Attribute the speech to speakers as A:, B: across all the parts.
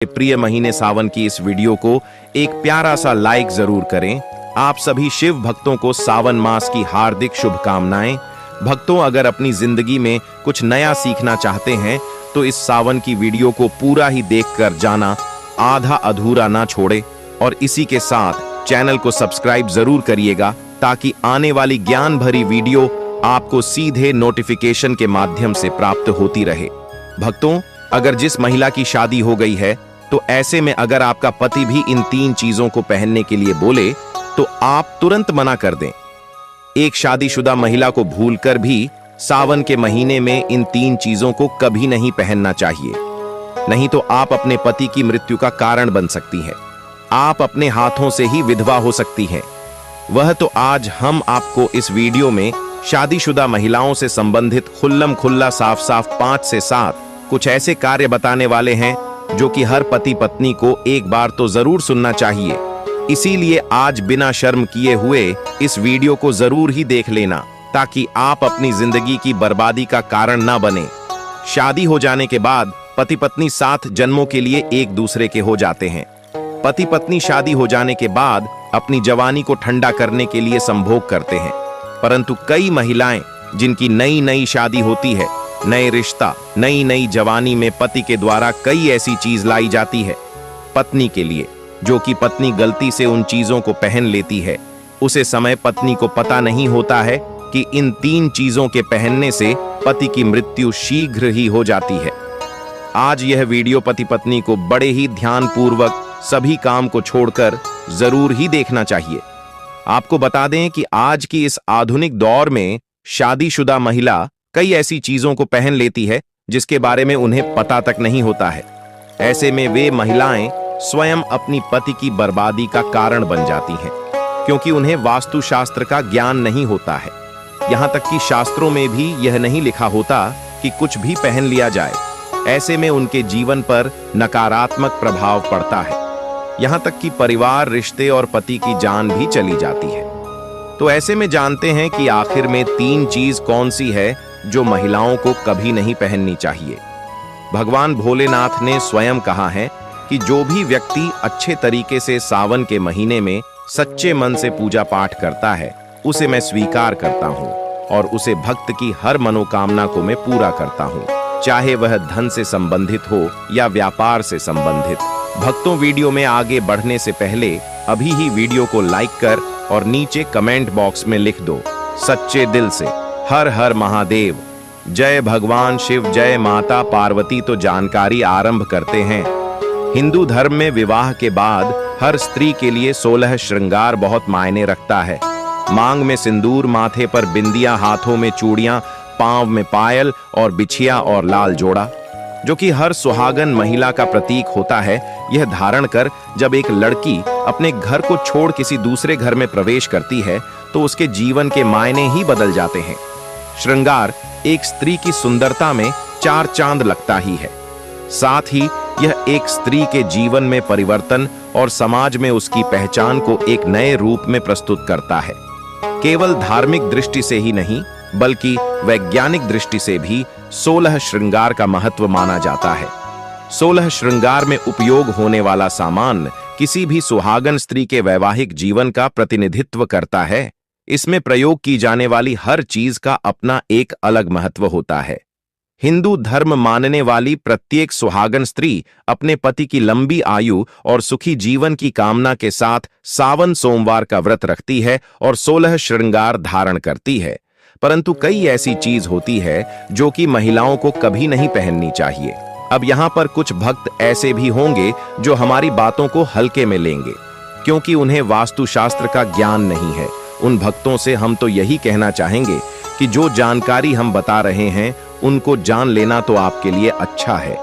A: प्रिय महीने सावन की इस वीडियो को एक प्यारा सा लाइक जरूर करें। आप सभी शिव भक्तों को सावन मास की हार्दिक शुभकामनाएं। भक्तों, अगर अपनी जिंदगी में कुछ नया सीखना चाहते हैं तो इस सावन की वीडियो को पूरा ही देखकर जाना, आधा अधूरा ना छोड़े। और इसी के साथ चैनल को सब्सक्राइब जरूर करिएगा ताकि आने वाली ज्ञान भरी वीडियो आपको सीधे नोटिफिकेशन के माध्यम से प्राप्त होती रहे। भक्तों, अगर जिस महिला की शादी हो गई है तो ऐसे में अगर आपका पति भी इन 3 चीजों को पहनने के लिए बोले तो आप तुरंत मना कर दें। एक शादीशुदा महिला को भूलकर भी सावन के महीने में इन 3 चीजों को कभी नहीं पहनना चाहिए, नहीं तो आप अपने पति की मृत्यु का कारण बन सकती हैं। आप अपने हाथों से ही विधवा हो सकती हैं। वह तो आज हम आपको इस वीडियो में शादीशुदा महिलाओं से संबंधित खुल्लम खुल्ला साफ साफ 5 से 7 कुछ ऐसे कार्य बताने वाले हैं जो कि हर पति पत्नी को एक बार तो जरूर सुनना चाहिए। इसीलिए आज बिना शर्म किए हुए इस वीडियो को जरूर ही देख लेना ताकि आप अपनी जिंदगी की बर्बादी का कारण ना बने। शादी हो जाने के बाद पति पत्नी 7 जन्मों के लिए एक दूसरे के हो जाते हैं। पति पत्नी शादी हो जाने के बाद अपनी जवानी को ठंडा करने के लिए संभोग करते हैं, परंतु कई महिलाएं जिनकी नई नई शादी होती है, नए रिश्ता, नई नई जवानी में पति के द्वारा कई ऐसी चीज लाई जाती है पत्नी के लिए, जो कि पत्नी गलती से उन चीजों को पहन लेती है। उसे समय पत्नी को पता नहीं होता है कि इन 3 चीजों के पहनने से पति की मृत्यु शीघ्र ही हो जाती है। आज यह वीडियो पति पत्नी को बड़े ही ध्यानपूर्वक सभी काम को छोड़कर जरूर ही देखना चाहिए। आपको बता दें कि आज की इस आधुनिक दौर में शादीशुदा महिला कई ऐसी चीजों को पहन लेती है जिसके बारे में उन्हें पता तक नहीं होता है। ऐसे में वे महिलाएं स्वयं अपनी पति की बर्बादी का कारण बन जाती हैं, क्योंकि उन्हें वास्तुशास्त्र का ज्ञान नहीं होता है। यहां तक कि शास्त्रों में भी यह नहीं लिखा होता कि कुछ भी पहन लिया जाए। ऐसे में उनके जीवन पर नकारात्मक प्रभाव पड़ता है, यहां तक कि परिवार, रिश्ते और पति की जान भी चली जाती है। तो ऐसे में जानते हैं कि आखिर में 3 चीज कौन सी है जो महिलाओं को कभी नहीं पहननी चाहिए। भगवान भोलेनाथ ने स्वयं कहा है कि जो भी व्यक्ति अच्छे तरीके से सावन के महीने में सच्चे मन से पूजा पाठ करता है उसे मैं स्वीकार करता हूँ और उसे भक्त की हर मनोकामना को मैं पूरा करता हूँ, चाहे वह धन से संबंधित हो या व्यापार से संबंधित। भक्तों, वीडियो में आगे बढ़ने से पहले अभी ही वीडियो को लाइक कर और नीचे कमेंट बॉक्स में लिख दो सच्चे दिल से हर हर महादेव, जय भगवान शिव, जय माता पार्वती। तो जानकारी आरंभ करते हैं। हिंदू धर्म में विवाह के बाद हर स्त्री के लिए 16 श्रृंगार बहुत मायने रखता है। मांग में सिंदूर, माथे पर बिंदियां, हाथों में चूड़ियां, पांव में पायल और बिछिया और लाल जोड़ा, जो कि हर सुहागन महिला का प्रतीक होता है। यह धारण कर जब एक लड़की अपने घर को छोड़ किसी दूसरे घर में प्रवेश करती है तो उसके जीवन के मायने ही बदल जाते हैं। श्रृंगार एक स्त्री की सुंदरता में 4 चांद लगता ही है। साथ ही यह एक स्त्री के जीवन में परिवर्तन और समाज में उसकी पहचान को एक नए रूप में प्रस्तुत करता है। केवल धार्मिक दृष्टि से ही नहीं बल्कि वैज्ञानिक दृष्टि से भी 16 श्रृंगार का महत्व माना जाता है। 16 श्रृंगार में उपयोग होने वाला सामान किसी भी सुहागन स्त्री के वैवाहिक जीवन का प्रतिनिधित्व करता है। इसमें प्रयोग की जाने वाली हर चीज का अपना एक अलग महत्व होता है। हिंदू धर्म मानने वाली प्रत्येक सुहागन स्त्री अपने पति की लंबी आयु और सुखी जीवन की कामना के साथ सावन सोमवार का व्रत रखती है और 16 श्रृंगार धारण करती है। परंतु कई ऐसी चीज होती है जो कि महिलाओं को कभी नहीं पहननी चाहिए। अब यहाँ पर कुछ भक्त ऐसे भी होंगे जो हमारी बातों को हल्के में लेंगे क्योंकि उन्हें वास्तुशास्त्र का ज्ञान नहीं है। उन भक्तों से हम तो यही कहना चाहेंगे कि जो जानकारी हम बता रहे हैं उनको जान लेना तो आपके लिए अच्छा है।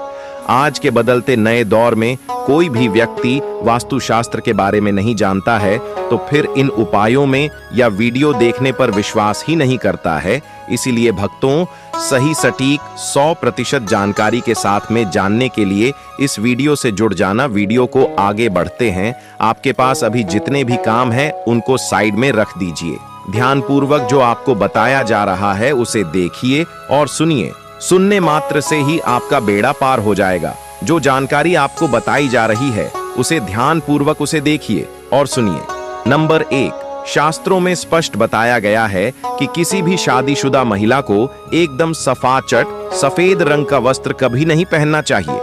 A: आज के बदलते नए दौर में कोई भी व्यक्ति वास्तुशास्त्र के बारे में नहीं जानता है तो फिर इन उपायों में या वीडियो देखने पर विश्वास ही नहीं करता है। इसीलिए भक्तों, सही सटीक 100% जानकारी के साथ में जानने के लिए इस वीडियो से जुड़ जाना। वीडियो को आगे बढ़ते हैं। आपके पास अभी जितने भी काम हैं उनको साइड में रख दीजिए। ध्यानपूर्वक जो आपको बताया जा रहा है उसे देखिए और सुनिए। सुनने मात्र से ही आपका बेड़ा पार हो जाएगा। जो जानकारी आपको बताई जा रही है उसे ध्यानपूर्वक उसे देखिए और सुनिए। नंबर 1, शास्त्रों में स्पष्ट बताया गया है कि किसी भी शादीशुदा महिला को एकदम सफाचट सफेद रंग का वस्त्र कभी नहीं पहनना चाहिए।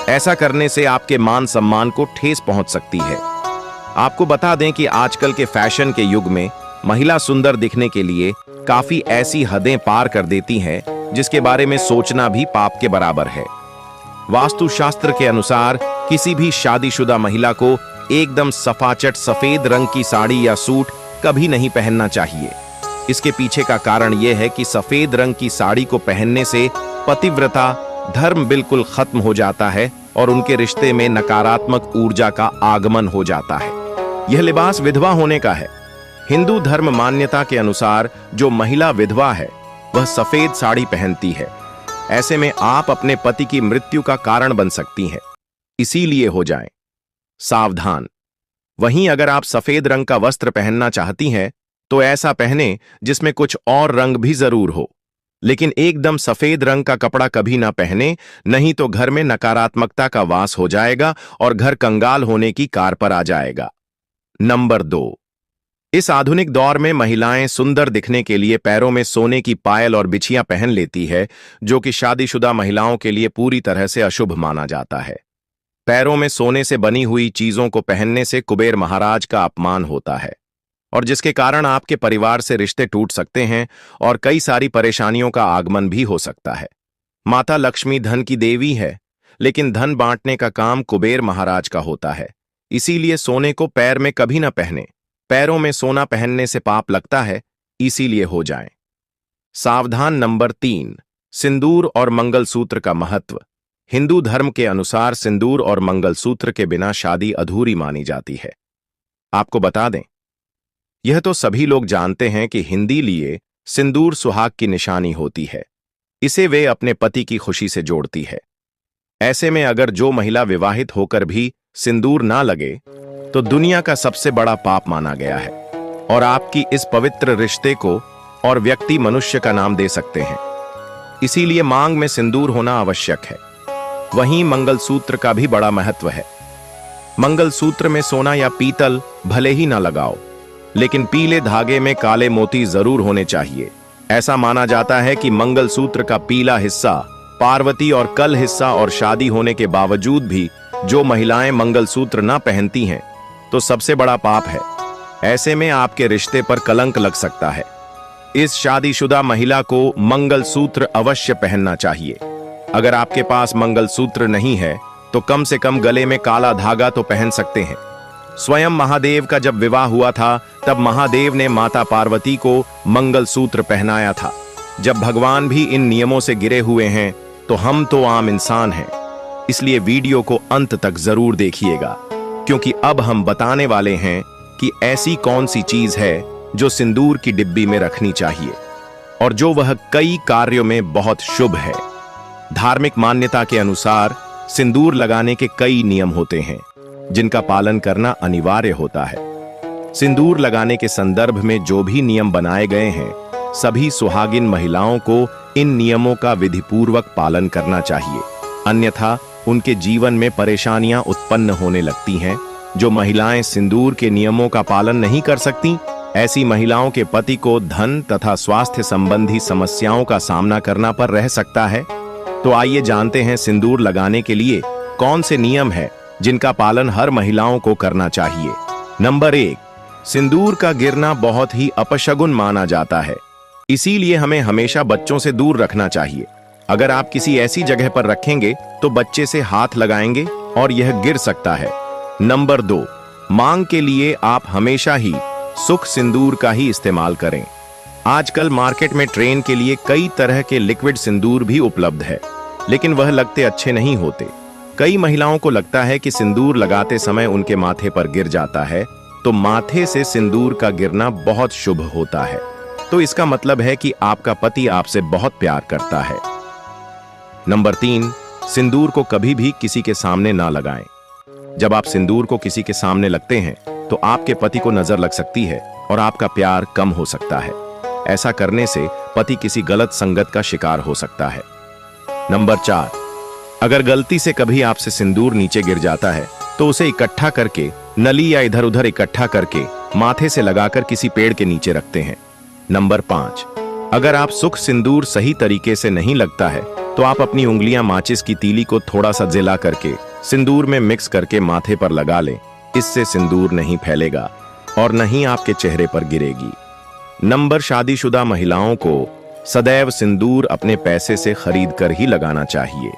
A: ऐसा करने से आपके मान सम्मान को ठेस पहुंच सकती है। आपको बता दें कि आजकल के फैशन के युग में महिला सुंदर दिखने के लिए काफी ऐसी हदें पार कर देती हैं जिसके बारे में सोचना भी पाप के बराबर है। वास्तुशास्त्र के अनुसार किसी भी शादीशुदा महिला को एकदम सफाचट सफेद रंग की साड़ी या सूट कभी नहीं पहनना चाहिए। इसके पीछे का कारण यह है कि सफेद रंग की साड़ी को पहनने से पतिव्रता धर्म बिल्कुल खत्म हो जाता है और उनके रिश्ते में नकारात्मक ऊर्जा का आगमन हो जाता है। यह लिबास विधवा होने का है। हिंदू धर्म मान्यता के अनुसार जो महिला विधवा है वह सफेद साड़ी पहनती है। ऐसे में आप अपने पति की मृत्यु का कारण बन सकती हैं, इसीलिए हो जाएं सावधान। वहीं अगर आप सफेद रंग का वस्त्र पहनना चाहती हैं तो ऐसा पहने जिसमें कुछ और रंग भी जरूर हो, लेकिन एकदम सफेद रंग का कपड़ा कभी ना पहने, नहीं तो घर में नकारात्मकता का वास हो जाएगा और घर कंगाल होने की कार पर आ जाएगा। नंबर 2, इस आधुनिक दौर में महिलाएं सुंदर दिखने के लिए पैरों में सोने की पायल और बिछियां पहन लेती है, जो कि शादीशुदा महिलाओं के लिए पूरी तरह से अशुभ माना जाता है। पैरों में सोने से बनी हुई चीजों को पहनने से कुबेर महाराज का अपमान होता है और जिसके कारण आपके परिवार से रिश्ते टूट सकते हैं और कई सारी परेशानियों का आगमन भी हो सकता है। माता लक्ष्मी धन की देवी है, लेकिन धन बांटने का काम कुबेर महाराज का होता है, इसीलिए सोने को पैर में कभी ना पहने। पैरों में सोना पहनने से पाप लगता है, इसीलिए हो जाए सावधान। नंबर 3, सिंदूर और मंगलसूत्र का महत्व। हिंदू धर्म के अनुसार सिंदूर और मंगलसूत्र के बिना शादी अधूरी मानी जाती है। आपको बता दें, यह तो सभी लोग जानते हैं कि हिंदी लिए सिंदूर सुहाग की निशानी होती है। इसे वे अपने पति की खुशी से जोड़ती है। ऐसे में अगर जो महिला विवाहित होकर भी सिंदूर ना लगे तो दुनिया का सबसे बड़ा पाप माना गया है और आपकी इस पवित्र रिश्ते को और व्यक्ति मनुष्य का नाम दे सकते हैं। इसीलिए मांग में सिंदूर होना आवश्यक है। वहीं मंगलसूत्र का भी बड़ा महत्व है। मंगलसूत्र में सोना या पीतल भले ही ना लगाओ, लेकिन पीले धागे में काले मोती जरूर होने चाहिए। ऐसा माना जाता है कि मंगलसूत्र का पीला हिस्सा पार्वती और कल हिस्सा और शादी होने के बावजूद भी जो महिलाएं मंगलसूत्र ना पहनती हैं तो सबसे बड़ा पाप है। ऐसे में आपके रिश्ते पर कलंक लग सकता है। इस शादीशुदा महिला को मंगलसूत्र अवश्य पहनना चाहिए। अगर आपके पास मंगलसूत्र नहीं है तो कम से कम गले में काला धागा तो पहन सकते हैं। स्वयं महादेव का जब विवाह हुआ था तब महादेव ने माता पार्वती को मंगलसूत्र पहनाया था। जब भगवान भी इन नियमों से गिरे हुए हैं तो हम तो आम इंसान हैं। इसलिए वीडियो को अंत तक जरूर देखिएगा, क्योंकि अब हम बताने वाले हैं कि ऐसी कौन सी चीज है जो सिंदूर की डिब्बी में रखनी चाहिए और जो वह कई कार्यों में बहुत शुभ है। धार्मिक मान्यता के अनुसार सिंदूर लगाने के कई नियम होते हैं जिनका पालन करना अनिवार्य होता है। सिंदूर लगाने के संदर्भ में जो भी नियम बनाए गए हैं, सभी सुहागिन महिलाओं को इन नियमों का विधिपूर्वक पालन करना चाहिए, अन्यथा उनके जीवन में परेशानियां उत्पन्न होने लगती हैं। जो महिलाएं सिंदूर के नियमों का पालन नहीं कर सकती, ऐसी महिलाओं के पति को धन तथा स्वास्थ्य संबंधी समस्याओं का सामना करना पर रह सकता है। तो आइए जानते हैं सिंदूर लगाने के लिए कौन से नियम हैं जिनका पालन हर महिलाओं को करना चाहिए। नंबर 1, सिंदूर का गिरना बहुत ही अपशगुन माना जाता है, इसीलिए हमें हमेशा बच्चों से दूर रखना चाहिए। अगर आप किसी ऐसी जगह पर रखेंगे तो बच्चे से हाथ लगाएंगे और यह गिर सकता है। नंबर 2, मांग के लिए आप हमेशा ही सुख सिंदूर का ही इस्तेमाल करें। आजकल मार्केट में ट्रेन के लिए कई तरह के लिक्विड सिंदूर भी उपलब्ध है, लेकिन वह लगते अच्छे नहीं होते। कई महिलाओं को लगता है कि सिंदूर लगाते समय उनके माथे पर गिर जाता है, तो माथे से सिंदूर का गिरना बहुत शुभ होता है। तो इसका मतलब है कि आपका पति आपसे बहुत प्यार करता है। नंबर 3, सिंदूर को कभी भी किसी के सामने ना लगाएं। जब आप सिंदूर को किसी के सामने लगते हैं तो आपके पति को नजर लग सकती है और आपका प्यार कम हो सकता है। ऐसा करने से पति किसी गलत संगत का शिकार हो सकता है। नंबर 4, अगर गलती से कभी आपसे सिंदूर नीचे गिर जाता है तो उसे इकट्ठा करके नली या इधर उधर इकट्ठा करके माथे से लगाकर किसी पेड़ के नीचे रखते हैं। नंबर 5, अगर आप सुख सिंदूर सही तरीके से नहीं लगता है तो आप अपनी उंगलियां माचिस की तीली को थोड़ा सा जला करके सिंदूर में मिक्स करके माथे पर लगा लें। इससे सिंदूर नहीं फैलेगा और न ही आपके चेहरे पर गिरेगी। नंबर, शादीशुदा महिलाओं को सदैव सिंदूर अपने पैसे से खरीद कर ही लगाना चाहिए।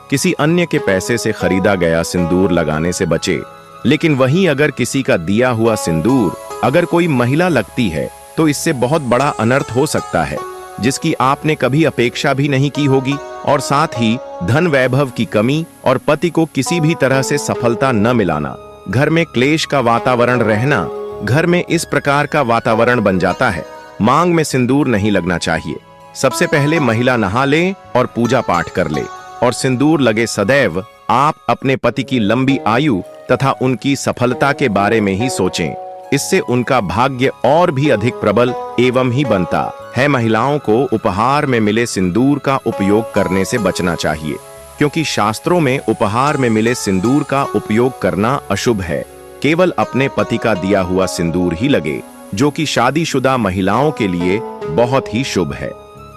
A: किसी अन्य के पैसे से खरीदा गया सिंदूर लगाने से बचे। लेकिन वहीं अगर किसी का दिया हुआ सिंदूर अगर कोई महिला लगती है तो इससे बहुत बड़ा अनर्थ हो सकता है, जिसकी आपने कभी अपेक्षा भी नहीं की होगी, और साथ ही धन वैभव की कमी और पति को किसी भी तरह से सफलता न मिलाना, घर में क्लेश का वातावरण रहना। घर में इस प्रकार का वातावरण बन जाता है। मांग में सिंदूर नहीं लगना चाहिए। सबसे पहले महिला नहा ले और पूजा पाठ कर ले और सिंदूर लगे सदैव आप अपने पति की लंबी आयु तथा उनकी सफलता के बारे में ही सोचें। इससे उनका भाग्य और भी अधिक प्रबल एवं ही बनता है। महिलाओं को उपहार में मिले सिंदूर का उपयोग करने से बचना चाहिए, क्योंकि शास्त्रों में उपहार में मिले सिंदूर का उपयोग करना अशुभ है। केवल अपने पति का दिया हुआ सिंदूर ही लगे, जो कि शादीशुदा महिलाओं के लिए बहुत ही शुभ है।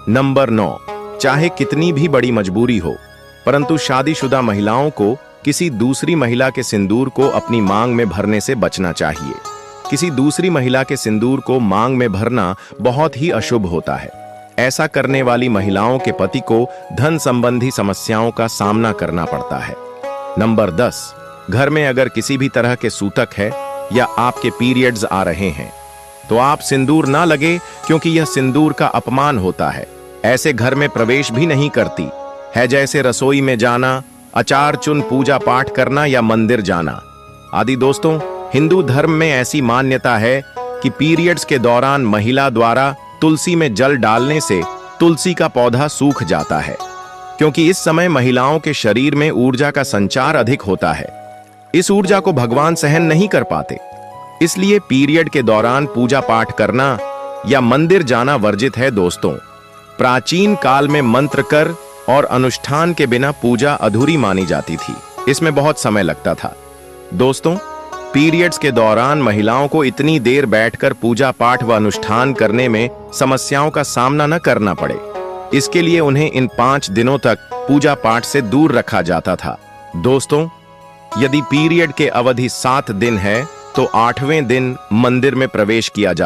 A: नंबर 9, चाहे कितनी भी बड़ी मजबूरी हो, परंतु शादीशुदा महिलाओं को किसी दूसरी महिला के सिंदूर को अपनी मांग में भरने से बचना चाहिए। किसी दूसरी महिला के सिंदूर को मांग में भरना बहुत ही अशुभ होता है। ऐसा करने वाली महिलाओं के पति को धन संबंधी समस्याओं का सामना करना पड़ता है। नंबर 10, घर में अगर किसी भी तरह के सूतक है या आपके पीरियड्स आ रहे हैं तो आप सिंदूर ना लगे, क्योंकि यह सिंदूर का अपमान होता है। ऐसे घर में प्रवेश भी नहीं करती है, जैसे रसोई में जाना, अचार चुन पूजा पाठ करना या मंदिर जाना आदि। दोस्तों, हिंदू धर्म में ऐसी मान्यता है कि पीरियड्स के दौरान महिला द्वारा तुलसी में जल डालने से तुलसी का पौधा सूख जाता है, क्योंकि इस समय महिलाओं के शरीर में ऊर्जा का संचार अधिक होता है। इस ऊर्जा को भगवान सहन नहीं कर पाते, इसलिए पीरियड के दौरान पूजा पाठ करना या मंदिर जाना वर्जित है। दोस्तों, प्राचीन काल में मंत्र कर और अनुष्ठान के बिना पूजा अधूरी मानी जाती थी। इसमें बहुत समय लगता था। दोस्तों, पीरियड्स के दौरान महिलाओं को इतनी देर बैठकर पूजा पाठ व अनुष्ठान करने में समस्याओं का सामना न करना पड़े, इसके लिए उन्हें इन 5 दिनों तक पूजा पाठ से दूर रखा जाता था। दोस्तों, यदि पीरियड के अवधि 7 दिन है तो 8वें दिन मंदिर में प्रवेश किया जा